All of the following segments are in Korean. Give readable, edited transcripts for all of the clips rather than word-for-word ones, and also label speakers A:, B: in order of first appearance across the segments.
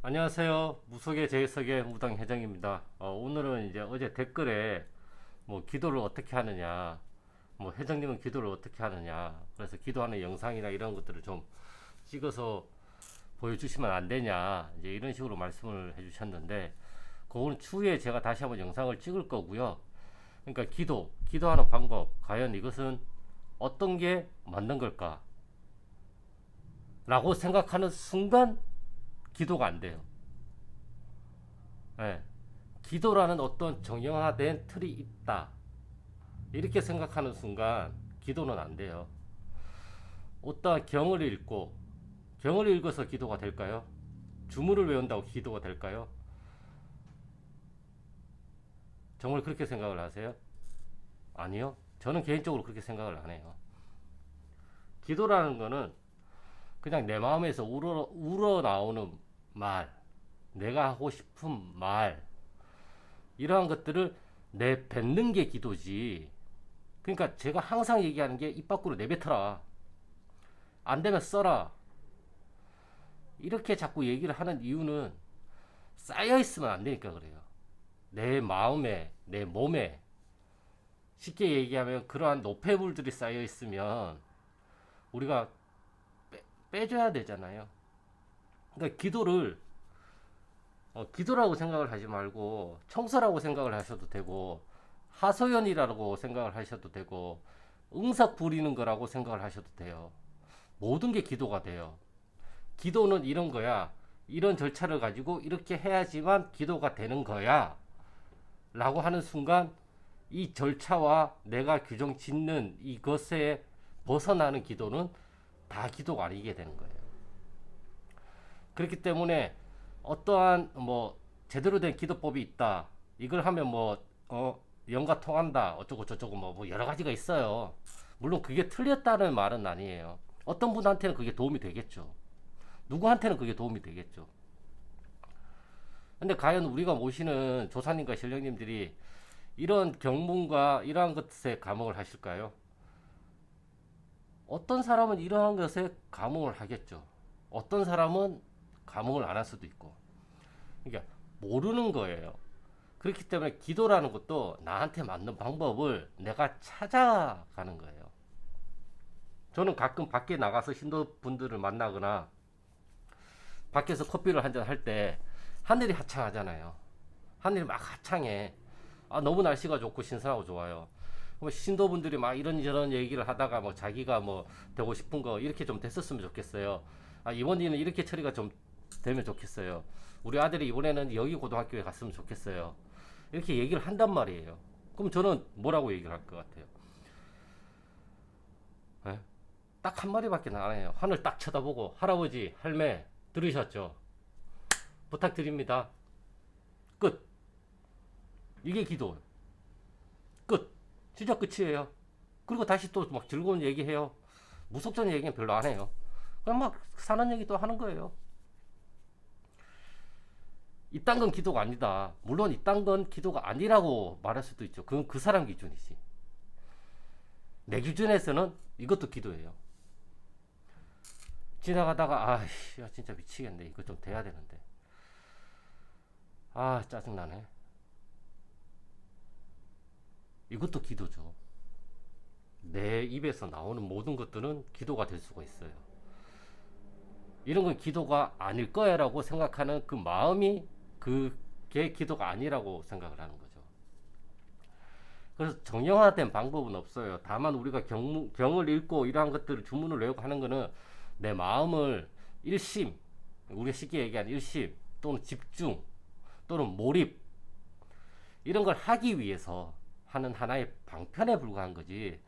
A: 안녕하세요. 무속의 제석의 무당 회장입니다. 오늘은 이제 어제 댓글에 뭐 기도를 어떻게 하느냐, 뭐 회장님은 기도를 어떻게 하느냐, 그래서 기도하는 영상이나 이런 것들을 좀 찍어서 보여주시면 안 되냐, 이제 이런 식으로 말씀을 해주셨는데, 그거는 추후에 제가 다시 한번 영상을 찍을 거고요. 그러니까 기도하는 방법, 과연 이것은 어떤 게 맞는 걸까? 라고 생각하는 순간 기도가 안 돼요. 예. 기도라는 어떤 정형화된 틀이 있다. 이렇게 생각하는 순간 기도는 안 돼요. 어떠한 경을 읽어서 기도가 될까요? 주문을 외운다고 기도가 될까요? 정말 그렇게 생각을 하세요? 아니요. 저는 개인적으로 그렇게 생각을 안 해요. 기도라는 거는 그냥 내 마음에서 우러 나오는 말, 내가 하고 싶은 말, 이러한 것들을 내뱉는 게 기도지. 그러니까 제가 항상 얘기하는 게 입 밖으로 내뱉어라. 안 되면 써라. 이렇게 자꾸 얘기를 하는 이유는 쌓여 있으면 안 되니까 그래요. 내 마음에, 내 몸에. 쉽게 얘기하면 그러한 노폐물들이 쌓여 있으면 우리가 빼줘야 되잖아요. 그러니까 기도라고 생각을 하지 말고 청소라고 생각을 하셔도 되고 하소연이라고 생각을 하셔도 되고 응석 부리는 거라고 생각을 하셔도 돼요. 모든 게 기도가 돼요. 기도는 이런 거야. 이런 절차를 가지고 이렇게 해야지만 기도가 되는 거야. 라고 하는 순간 이 절차와 내가 규정 짓는 이것에 벗어나는 기도는 다 기도가 아니게 되는 거예요. 그렇기 때문에 어떠한 뭐 제대로 된 기도법이 있다. 이걸 하면 영과 통한다. 어쩌고 저쩌고 뭐 여러 가지가 있어요. 물론 그게 틀렸다는 말은 아니에요. 어떤 분한테는 그게 도움이 되겠죠. 누구한테는 그게 도움이 되겠죠. 근데 과연 우리가 모시는 조사님과 신령님들이 이런 경문과 이러한 것에 감흥을 하실까요? 어떤 사람은 이러한 것에 감흥을 하겠죠. 어떤 사람은 감흥을 안 할 수도 있고. 그러니까 모르는 거예요. 그렇기 때문에 기도라는 것도 나한테 맞는 방법을 내가 찾아가는 거예요. 저는 가끔 밖에 나가서 신도분들을 만나거나 밖에서 커피를 한잔 할 때 하늘이 화창하잖아요. 하늘이 막 화창해. 너무 날씨가 좋고 신선하고 좋아요. 뭐 신도분들이 막 이런저런 얘기를 하다가 뭐 자기가 뭐 되고 싶은 거 이렇게 좀 됐었으면 좋겠어요. 이번에는 이렇게 처리가 좀 되면 좋겠어요. 우리 아들이 이번에는 여기 고등학교에 갔으면 좋겠어요. 이렇게 얘기를 한단 말이에요. 그럼 저는 뭐라고 얘기를 할 것 같아요? 예? 딱 한마디밖에 안 해요. 하늘 딱 쳐다보고 할아버지, 할매 들으셨죠? 부탁드립니다. 끝. 이게 기도. 끝. 진짜 끝이에요. 그리고 다시 또 막 즐거운 얘기해요. 무속전 얘기는 별로 안 해요. 그냥 막 사는 얘기 또 하는 거예요. 이딴 건 기도가 아니다. 물론 이딴 건 기도가 아니라고 말할 수도 있죠. 그건 그 사람 기준이지. 내 기준에서는 이것도 기도예요. 지나가다가 야 진짜 미치겠네. 이거 좀 돼야 되는데. 짜증나네. 이것도 기도죠. 내 입에서 나오는 모든 것들은 기도가 될 수가 있어요. 이런 건 기도가 아닐 거야라고 생각하는 그 마음이 그게 기도가 아니라고 생각을 하는 거죠. 그래서 정형화된 방법은 없어요. 다만 우리가 경을 읽고 이러한 것들을 주문을 외우고 하는 거는 내 마음을 일심, 우리가 쉽게 얘기하는 일심 또는 집중 또는 몰입 이런 걸 하기 위해서 하는 하나의 방편에 불과한 거지.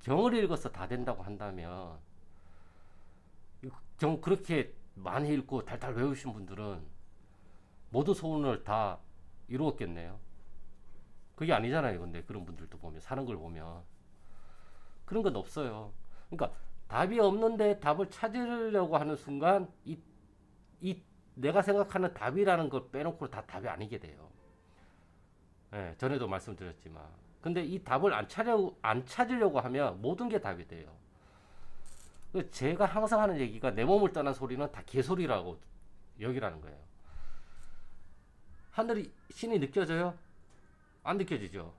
A: 경을 읽어서 다 된다고 한다면 경 그렇게 많이 읽고 달달 외우신 분들은 모든 소원을 다 이루었겠네요. 그게 아니잖아요. 근데 그런 분들도 보면 사는 걸 보면 그런 건 없어요. 그러니까 답이 없는데 답을 찾으려고 하는 순간 이 내가 생각하는 답이라는 걸 빼놓고 다 답이 아니게 돼요. 예, 전에도 말씀드렸지만 근데 이 답을 안 찾으려고 하면 모든 게 답이 돼요. 제가 항상 하는 얘기가 내 몸을 떠난 소리는 다 개소리라고 여기라는 거예요. 하늘이 신이 느껴져요? 안 느껴지죠.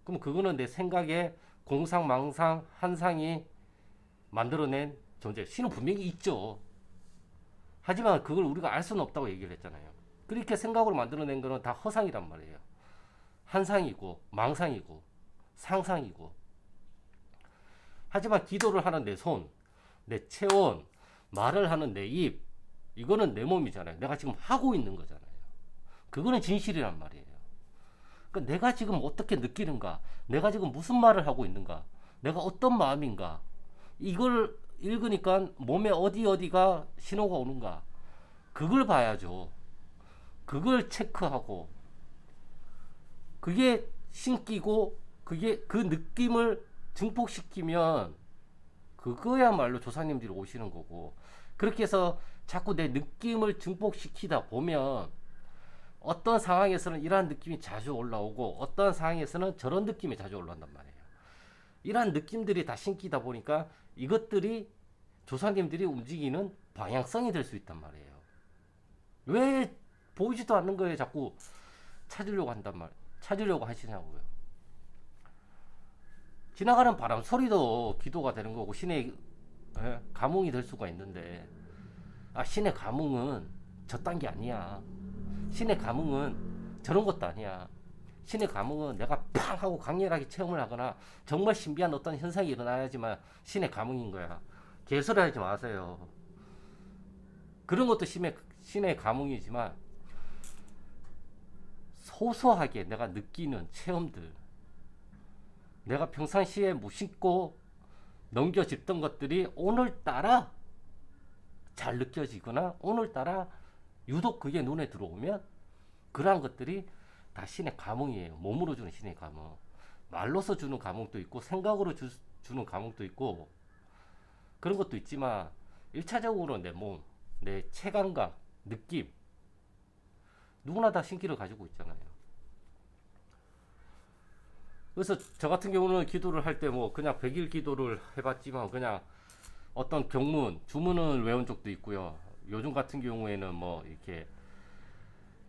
A: 그럼 그거는 내 생각에 공상망상 한상이 만들어낸 존재. 신은 분명히 있죠. 하지만 그걸 우리가 알 수는 없다고 얘기를 했잖아요. 그렇게 생각으로 만들어낸 거는 다 허상이란 말이에요. 한상이고 망상이고 상상이고. 하지만 기도를 하는 내 손, 내 체온, 말을 하는 내 입, 이거는 내 몸이잖아요. 내가 지금 하고 있는 거잖아요. 그거는 진실이란 말이에요. 그러니까 내가 지금 어떻게 느끼는가, 내가 지금 무슨 말을 하고 있는가, 내가 어떤 마음인가, 이걸 읽으니까 몸에 어디가 신호가 오는가, 그걸 봐야죠. 그걸 체크하고, 그게 신기고, 그게 그 느낌을 증폭시키면 그거야말로 조상님들이 오시는 거고, 그렇게 해서 자꾸 내 느낌을 증폭시키다 보면 어떤 상황에서는 이러한 느낌이 자주 올라오고 어떤 상황에서는 저런 느낌이 자주 올라온단 말이에요. 이러한 느낌들이 다 신기다 보니까 이것들이 조상님들이 움직이는 방향성이 될 수 있단 말이에요. 왜 보이지도 않는 거에 자꾸 찾으려고 하시냐고요. 지나가는 바람 소리도 기도가 되는 거고 신의 감흥이 될 수가 있는데, 신의 감흥은 저딴 게 아니야. 신의 감흥은 저런 것도 아니야. 신의 감흥은 내가 팡 하고 강렬하게 체험을 하거나 정말 신비한 어떤 현상이 일어나야지만 신의 감흥인 거야. 개소리 하지 마세요. 그런 것도 신의 감흥이지만 소소하게 내가 느끼는 체험들, 내가 평상시에 무심코 넘겨짚던 것들이 오늘따라 잘 느껴지거나 오늘따라 유독 그게 눈에 들어오면 그러한 것들이 다 신의 감흥이에요. 몸으로 주는 신의 감흥. 말로서 주는 감흥도 있고 생각으로 주는 감흥도 있고 그런 것도 있지만 1차적으로 내 몸, 내 체감각, 느낌 누구나 다 신기를 가지고 있잖아요. 그래서 저 같은 경우는 기도를 할 때 뭐 그냥 100일 기도를 해봤지만 그냥 어떤 경문, 주문을 외운 적도 있고요. 요즘 같은 경우에는 뭐 이렇게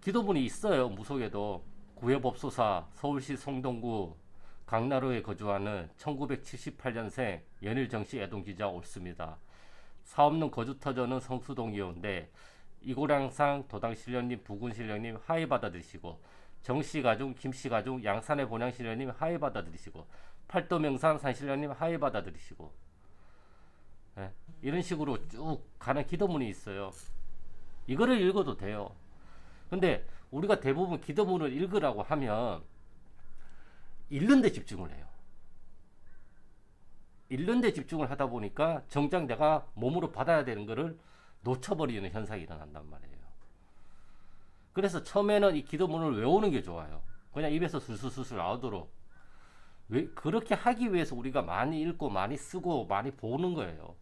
A: 기도문이 있어요. 무속에도 구해법소사 서울시 성동구 강나루에 거주하는 1978년생 연일정씨 애동기자 옳습니다. 사없는 거주터전은 성수동이온데 이고량상 도당신령님 부군신령님 하이 받아들이시고 정씨가중 김씨가중 양산의 본향신령님 하이 받아들이시고 팔도명산 산신령님 하이 받아들이시고 이런 식으로 쭉 가는 기도문이 있어요. 이거를 읽어도 돼요. 근데 우리가 대부분 기도문을 읽으라고 하면 읽는 데 집중을 해요. 읽는 데 집중을 하다 보니까 정작 내가 몸으로 받아야 되는 거를 놓쳐버리는 현상이 일어난단 말이에요. 그래서 처음에는 이 기도문을 외우는 게 좋아요. 그냥 입에서 술술술술 나오도록. 그렇게 하기 위해서 우리가 많이 읽고 많이 쓰고 많이 보는 거예요.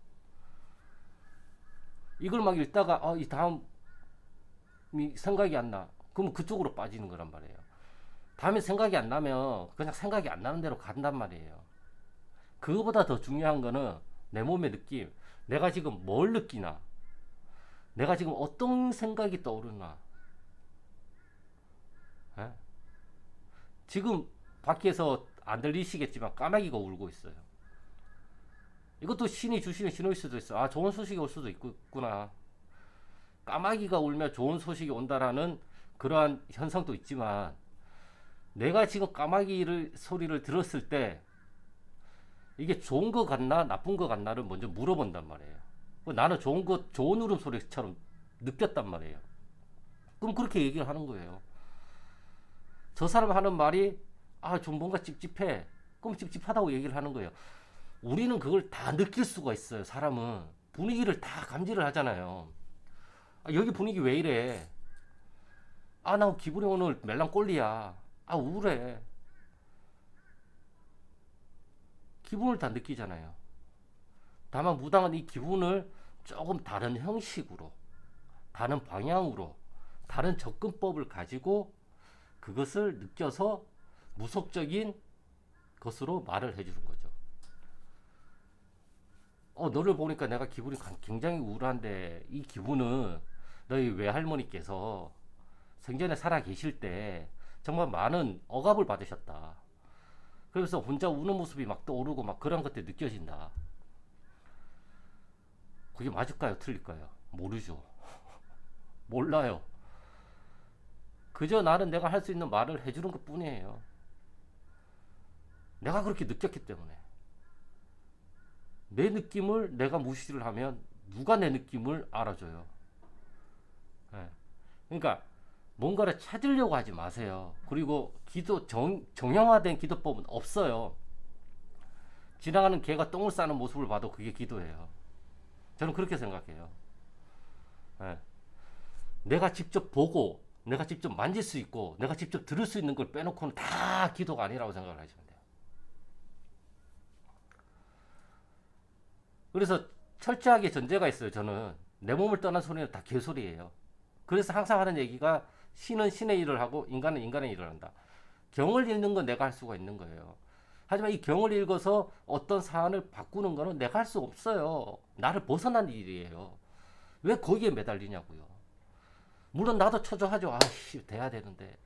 A: 이걸 막 읽다가 이 다음이 생각이 안 나. 그러면 그쪽으로 빠지는 거란 말이에요. 다음에 생각이 안 나면 그냥 생각이 안 나는 대로 간단 말이에요. 그거보다 더 중요한 거는 내 몸의 느낌. 내가 지금 뭘 느끼나. 내가 지금 어떤 생각이 떠오르나. 지금 밖에서 안 들리시겠지만 까마귀가 울고 있어요. 이것도 신이 주시는 신호일 수도 있어. 좋은 소식이 올 수도 있구나. 까마귀가 울면 좋은 소식이 온다라는 그러한 현상도 있지만 내가 지금 까마귀 소리를 들었을 때 이게 좋은 거 같나 나쁜 거 같나를 먼저 물어본단 말이에요. 나는 좋은 울음소리처럼 느꼈단 말이에요. 그럼 그렇게 얘기를 하는 거예요. 저 사람 하는 말이 좀 뭔가 찝찝해. 그럼 찝찝하다고 얘기를 하는 거예요. 우리는 그걸 다 느낄 수가 있어요. 사람은 분위기를 다 감지를 하잖아요. 여기 분위기 왜 이래? 나 기분이 오늘 멜랑꼴리야. 우울해. 기분을 다 느끼잖아요. 다만 무당은 이 기분을 조금 다른 형식으로, 다른 방향으로, 다른 접근법을 가지고 그것을 느껴서 무속적인 것으로 말을 해주는 거죠. 너를 보니까 내가 기분이 굉장히 우울한데 이 기분은 너희 외할머니께서 생전에 살아 계실 때 정말 많은 억압을 받으셨다. 그래서 혼자 우는 모습이 막 떠오르고 막 그런 것들 느껴진다. 그게 맞을까요? 틀릴까요? 모르죠. 몰라요. 그저 나는 내가 할 수 있는 말을 해주는 것 뿐이에요. 내가 그렇게 느꼈기 때문에. 내 느낌을 내가 무시를 하면 누가 내 느낌을 알아줘요. 예. 그러니까 뭔가를 찾으려고 하지 마세요. 그리고 정형화된 기도법은 없어요. 지나가는 개가 똥을 싸는 모습을 봐도 그게 기도예요. 저는 그렇게 생각해요. 예. 내가 직접 보고, 내가 직접 만질 수 있고, 내가 직접 들을 수 있는 걸 빼놓고는 다 기도가 아니라고 생각을 하시면 돼요. 그래서 철저하게 전제가 있어요. 저는 내 몸을 떠난 소리는 다 개소리예요. 그래서 항상 하는 얘기가 신은 신의 일을 하고 인간은 인간의 일을 한다. 경을 읽는 건 내가 할 수가 있는 거예요. 하지만 이 경을 읽어서 어떤 사안을 바꾸는 거는 내가 할 수 없어요. 나를 벗어난 일이에요. 왜 거기에 매달리냐고요. 물론 나도 초조하죠. 아씨 돼야 되는데.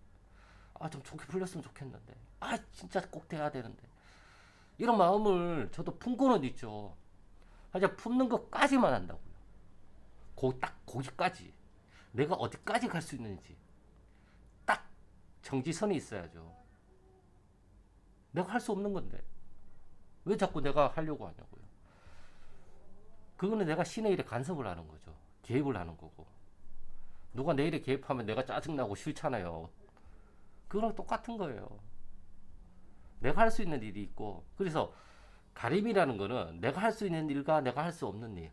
A: 좀 좋게 풀렸으면 좋겠는데. 진짜 꼭 돼야 되는데. 이런 마음을 저도 품고는 있죠. 하지만 품는 것까지만 한다고요. 딱 거기까지. 내가 어디까지 갈 수 있는지. 딱 정지선이 있어야죠. 내가 할 수 없는 건데. 왜 자꾸 내가 하려고 하냐고요. 그거는 내가 신의 일에 간섭을 하는 거죠. 개입을 하는 거고. 누가 내 일에 개입하면 내가 짜증나고 싫잖아요. 그거랑 똑같은 거예요. 내가 할 수 있는 일이 있고. 그래서 가림이라는 거는 내가 할 수 있는 일과 내가 할 수 없는 일.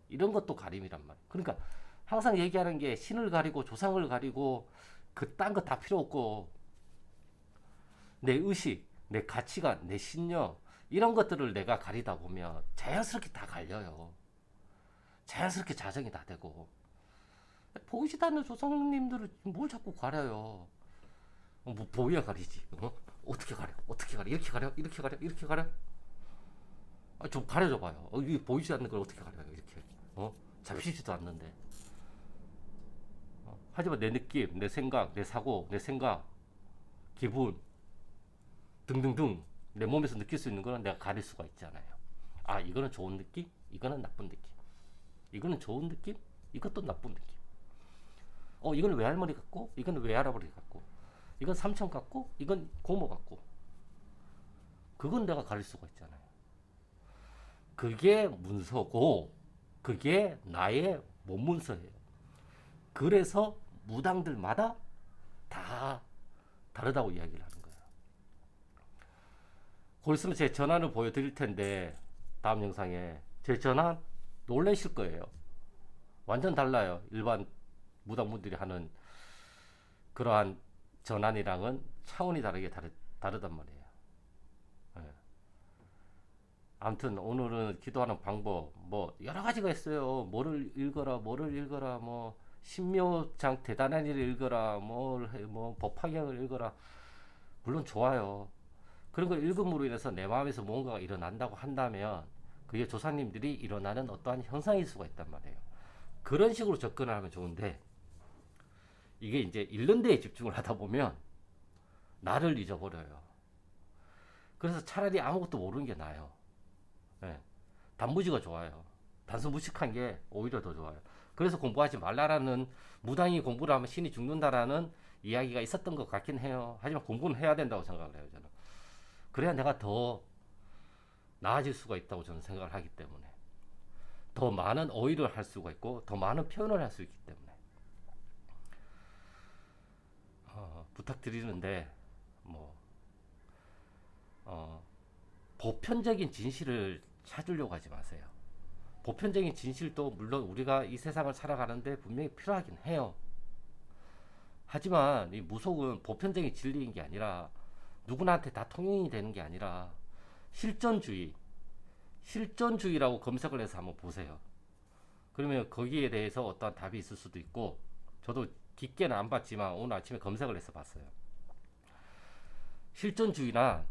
A: 이런 것도 가림이란 말이에요. 그러니까 항상 얘기하는 게 신을 가리고 조상을 가리고 그딴 거 다 필요 없고 내 의식, 내 가치관, 내 신념 이런 것들을 내가 가리다 보면 자연스럽게 다 갈려요. 자연스럽게 자정이 다 되고 보이지도 않는 조상님들을 뭘 자꾸 가려요. 뭐 보여야 가리지. 어떻게 가려? 어떻게 가려? 이렇게 가려? 이렇게 가려? 이렇게 가려? 좀 가려줘 봐요. 이게 보이지 않는 걸 어떻게 가려요? 이렇게. 잡히지도 않는데. 하지만 내 느낌, 내 생각, 내 사고, 내 생각, 기분 등등등 내 몸에서 느낄 수 있는 거는 내가 가릴 수가 있잖아요. 이거는 좋은 느낌, 이거는 나쁜 느낌. 이거는 좋은 느낌, 이것도 나쁜 느낌. 이건 외할머니 같고, 이건 외할아버지 같고, 이건 삼촌 같고, 이건 고모 같고. 그건 내가 가릴 수가 있잖아요. 그게 문서고, 그게 나의 몸문서예요. 그래서 무당들마다 다 다르다고 이야기를 하는 거예요. 곧 있으면 제 전환을 보여드릴 텐데 다음 영상에 제 전환 놀라실 거예요. 완전 달라요. 일반 무당분들이 하는 그러한 전환이랑은 차원이 다르단 말이에요. 네. 아무튼 오늘은 기도하는 방법 뭐 여러 가지가 있어요. 뭐를 읽어라 뭐 신묘장 대단한 일을 읽어라 뭐 법화경을 읽어라. 물론 좋아요. 그런 걸 읽음으로 인해서 내 마음에서 뭔가가 일어난다고 한다면 그게 조상님들이 일어나는 어떠한 현상일 수가 있단 말이에요. 그런 식으로 접근을 하면 좋은데 이게 이제 읽는 데에 집중을 하다 보면 나를 잊어버려요. 그래서 차라리 아무것도 모르는 게 나아요. 네. 단무지가 좋아요. 단순 무식한 게 오히려 더 좋아요. 그래서 공부하지 말라라는 무당이 공부를 하면 신이 죽는다라는 이야기가 있었던 것 같긴 해요. 하지만 공부는 해야 된다고 생각을 해요. 저는. 그래야 내가 더 나아질 수가 있다고 저는 생각을 하기 때문에 더 많은 어휘를 할 수가 있고 더 많은 표현을 할 수 있기 때문에 부탁드리는데 뭐 보편적인 진실을 찾으려고 하지 마세요. 보편적인 진실도 물론 우리가 이 세상을 살아가는데 분명히 필요하긴 해요. 하지만 이 무속은 보편적인 진리인 게 아니라 누구나한테 다 통용이 되는 게 아니라 실존주의라고 검색을 해서 한번 보세요. 그러면 거기에 대해서 어떤 답이 있을 수도 있고 저도 깊게는 안 봤지만 오늘 아침에 검색을 해서 봤어요. 실존주의나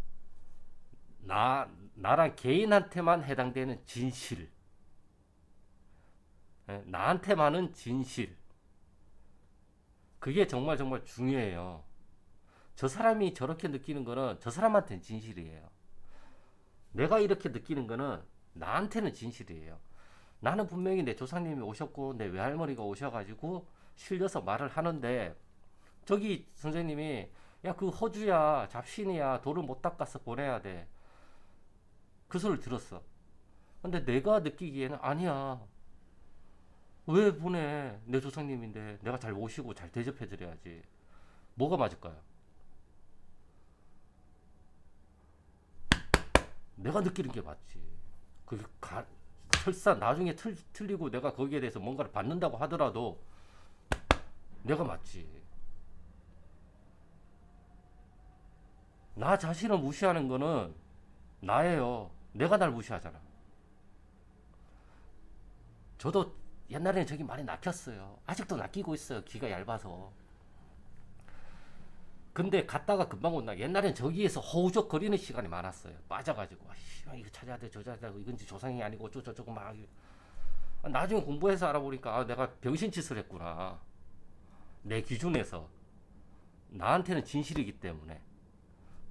A: 나랑 개인한테만 해당되는 진실, 나한테만은 진실, 그게 정말 정말 중요해요. 저 사람이 저렇게 느끼는 거는 저 사람한테는 진실이에요. 내가 이렇게 느끼는 거는 나한테는 진실이에요. 나는 분명히 내 조상님이 오셨고 내 외할머니가 오셔가지고 실려서 말을 하는데, 저기 선생님이 야 그 허주야 잡신이야 돌을 못 닦아서 보내야 돼, 그 소리를 들었어. 근데 내가 느끼기에는 아니야, 왜 보내, 내 조상님인데 내가 잘 모시고 잘 대접해 드려야지. 뭐가 맞을까요? 내가 느끼는 게 맞지. 그 설사 나중에 틀리고 내가 거기에 대해서 뭔가를 받는다고 하더라도 내가 맞지. 나 자신을 무시하는 거는 나예요. 내가 날 무시하잖아. 저도 옛날에는 저기 많이 낚였어요. 아직도 낚이고 있어요. 귀가 얇아서. 근데 갔다가 금방 온다. 옛날엔 저기에서 허우적거리는 시간이 많았어요. 빠져가지고 이거 찾아야 돼, 저 찾아야 돼, 이건지 조상이 아니고 저거 막. 나중에 공부해서 알아보니까 내가 병신짓을 했구나. 내 기준에서 나한테는 진실이기 때문에.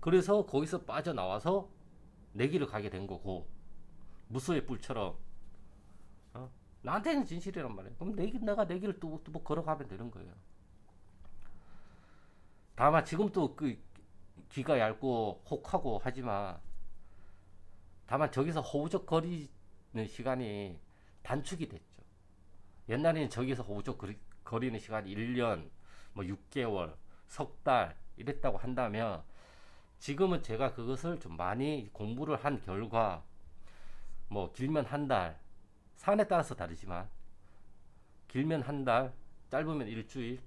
A: 그래서 거기서 빠져나와서 내 길을 가게 된 거고, 무소의 뿔처럼 나한테는 진실이란 말이에요. 그럼 내가 내 길을 또 걸어가면 되는 거예요. 다만 지금 또 그 귀가 얇고 혹하고 하지만, 다만 저기서 허우적거리는 시간이 단축이 됐죠. 옛날에는 저기서 허우적거리는 시간이 1년, 뭐 6개월, 석 달 이랬다고 한다면, 지금은 제가 그것을 좀 많이 공부를 한 결과, 뭐 길면 한 달, 산에 따라서 다르지만 길면 한 달, 짧으면 일주일,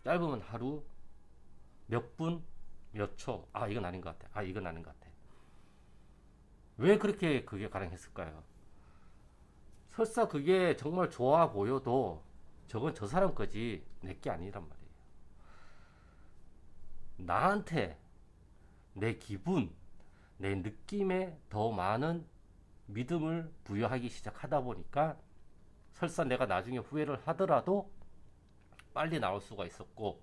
A: 짧으면 하루, 몇 분, 몇 초. 이건 아닌 것 같아. 이건 아닌 것 같아. 왜 그렇게 그게 가능했을까요? 설사 그게 정말 좋아 보여도 저건 저 사람 거지 내 게 아니란 말이에요. 나한테 내 기분, 내 느낌에 더 많은 믿음을 부여하기 시작하다 보니까, 설사 내가 나중에 후회를 하더라도 빨리 나올 수가 있었고,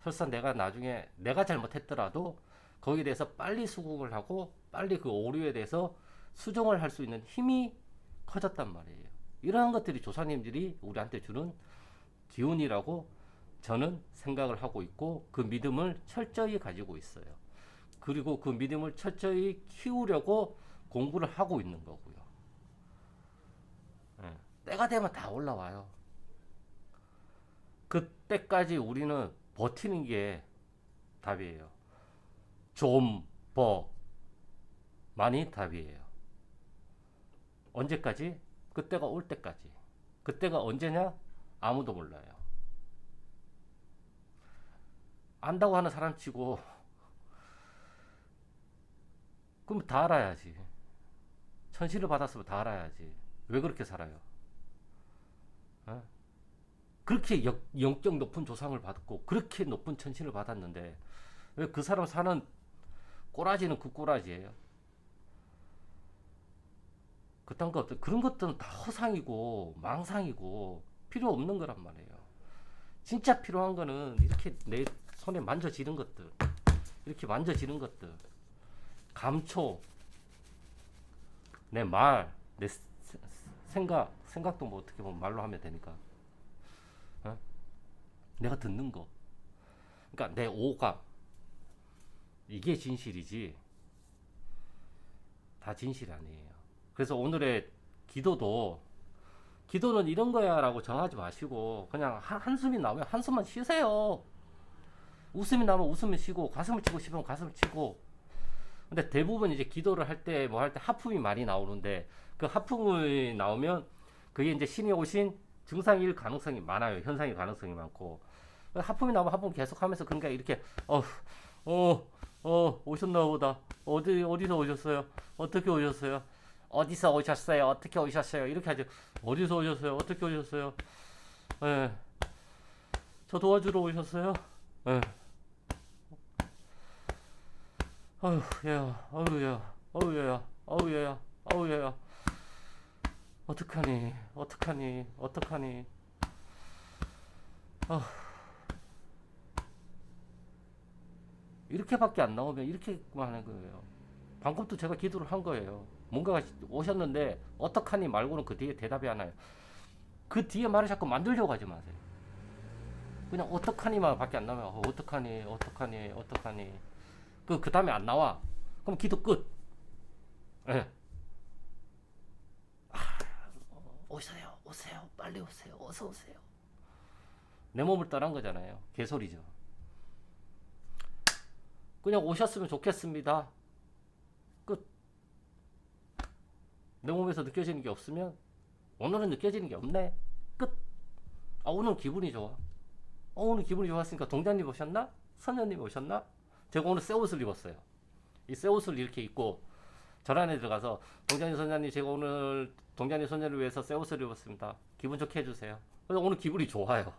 A: 설사 내가 나중에 내가 잘못했더라도 거기에 대해서 빨리 수긍을 하고 빨리 그 오류에 대해서 수정을 할 수 있는 힘이 커졌단 말이에요. 이러한 것들이 조상님들이 우리한테 주는 기운이라고 저는 생각을 하고 있고, 그 믿음을 철저히 가지고 있어요. 그리고 그 믿음을 철저히 키우려고 공부를 하고 있는 거고요. 예. 때가 되면 다 올라와요. 그때까지 우리는 버티는 게 답이에요. 좀, 많이 답이에요. 언제까지? 그때가 올 때까지. 그때가 언제냐? 아무도 몰라요. 안다고 하는 사람 치고 그럼 다 알아야지. 천시를 받았으면 다 알아야지. 왜 그렇게 살아요? 어? 그렇게 영적 높은 조상을 받고 그렇게 높은 천신을 받았는데 왜 그 사람 사는 꼬라지는 그 꼬라지예요? 그딴 거 없죠. 그런 것들은 다 허상이고 망상이고 필요 없는 거란 말이에요. 진짜 필요한 거는 이렇게 내 손에 만져지는 것들, 이렇게 만져지는 것들, 감초, 내 말, 내 생각도 뭐 어떻게 보면 말로 하면 되니까. 어? 내가 듣는 거, 그러니까 내 오감, 이게 진실이지 다 진실이 아니에요. 그래서 오늘의 기도는 이런 거야 라고 정하지 마시고 그냥 한숨이 나오면 한숨만 쉬세요. 웃음이 나면 웃음을 쉬고, 가슴을 치고 싶으면 가슴을 치고. 근데 대부분 이제 기도를 할 때 뭐 할 때 하품이 많이 나오는데, 그 하품이 나오면 그게 이제 신이 오신 증상일 가능성이 많아요. 현상일 가능성이 많고. 하품이 나오면 하품 계속 하면서, 그러니까 이렇게 오셨나 보다. 어디서 오셨어요? 어떻게 오셨어요? 어디서 오셨어요? 어떻게 오셨어요? 이렇게 하죠. 어디서 오셨어요? 어떻게 오셨어요? 예. 저 도와주러 오셨어요? 예. 어휴, 어휴야. 어떡하니. 이렇게밖에 안 나오면 이렇게만 하는 거예요. 방금도 제가 기도를 한 거예요. 뭔가가 오셨는데 어떡하니 말고는 그 뒤에 대답이 안 와요. 그 뒤에 말을 자꾸 만들려고 하지 마세요. 그냥 어떡하니만 밖에 안 나오면 어떡하니 어떡하니 어떡하니 그 다음에 안 나와. 그럼 기도 끝. 예. 오세요 오세요 빨리 오세요 어서 오세요. 내 몸을 떠난 거잖아요. 개소리죠. 그냥 오셨으면 좋겠습니다. 끝. 내 몸에서 느껴지는 게 없으면 오늘은 느껴지는 게 없네. 끝. 아 오늘 기분이 좋아. 오늘 기분이 좋았으니까 동자님 오셨나? 선녀님 오셨나? 제가 오늘 새 옷을 입었어요. 이 새 옷을 이렇게 입고 절안에 들어가서 동자님 선녀님 제가 오늘 동자님 선녀를 위해서 새 옷을 입었습니다. 기분 좋게 해주세요. 그래서 오늘 기분이 좋아요.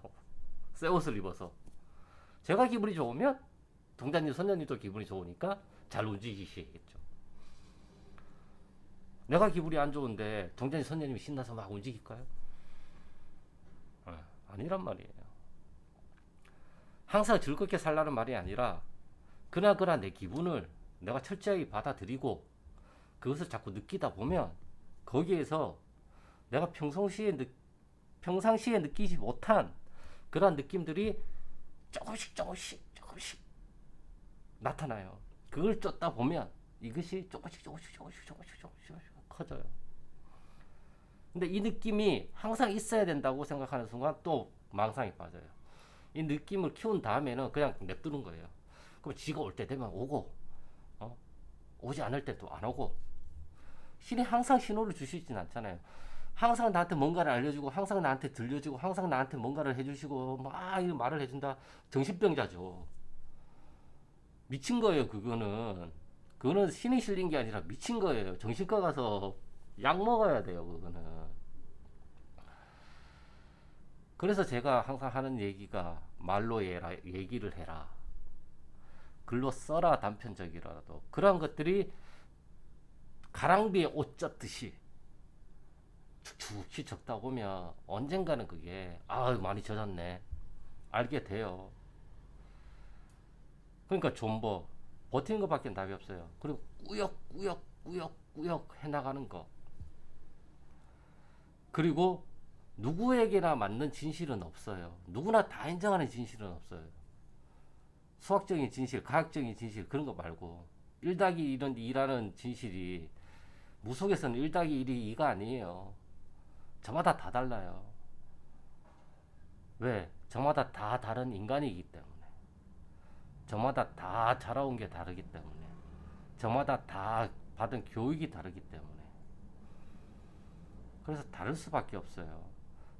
A: 새 옷을 입어서 제가 기분이 좋으면 동자님 선녀님도 기분이 좋으니까 잘 움직이시겠죠. 내가 기분이 안 좋은데 동자님 선녀님이 신나서 막 움직일까요? 아니란 말이에요. 항상 즐겁게 살라는 말이 아니라 그나그나 내 기분을 내가 철저하게 받아들이고 그것을 자꾸 느끼다 보면 거기에서 내가 평상시에 느끼지 못한 그런 느낌들이 조금씩 나타나요. 그걸 쫓다 보면 이것이 조금씩 커져요. 근데 이 느낌이 항상 있어야 된다고 생각하는 순간 또 망상이 빠져요. 이 느낌을 키운 다음에는 그냥 냅두는 거예요. 그럼 지가 올 때 되면 오고, 오지 않을 때 또 안 오고. 신이 항상 신호를 주시진 않잖아요. 항상 나한테 뭔가를 알려주고, 항상 나한테 들려주고, 항상 나한테 뭔가를 해주시고, 막 이런 말을 해준다. 정신병자죠. 미친 거예요, 그거는. 그거는 신이 실린 게 아니라 미친 거예요. 정신과 가서 약 먹어야 돼요, 그거는. 그래서 제가 항상 하는 얘기가 말로 얘기를 해라. 글로 써라, 단편적이라도. 그러한 것들이 가랑비에 옷 젖듯이 축축히 적다 보면 언젠가는 그게 많이 젖었네 알게 돼요. 그러니까 존버 버티는 것밖에 답이 없어요. 그리고 꾸역꾸역 해나가는 거. 그리고 누구에게나 맞는 진실은 없어요. 누구나 다 인정하는 진실은 없어요. 수학적인 진실, 과학적인 진실 그런 거 말고 1+1은 2라는 진실이 무속에서는 1+1이 2가 아니에요. 저마다 다 달라요. 왜? 저마다 다 다른 인간이기 때문에. 저마다 다 자라온 게 다르기 때문에. 저마다 다 받은 교육이 다르기 때문에. 그래서 다를 수밖에 없어요.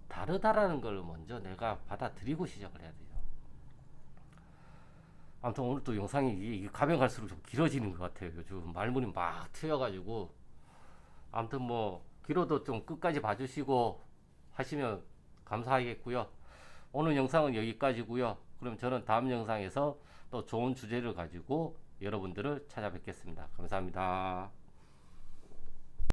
A: 다르다라는 걸 먼저 내가 받아들이고 시작을 해야 돼요. 아무튼 오늘 또 영상이 이게 가면 갈수록 좀 길어지는 것 같아요. 요즘 말문이 막 트여가지고. 아무튼 뭐 길어도 좀 끝까지 봐주시고 하시면 감사하겠고요. 오늘 영상은 여기까지고요. 그럼 저는 다음 영상에서 또 좋은 주제를 가지고 여러분들을 찾아뵙겠습니다. 감사합니다.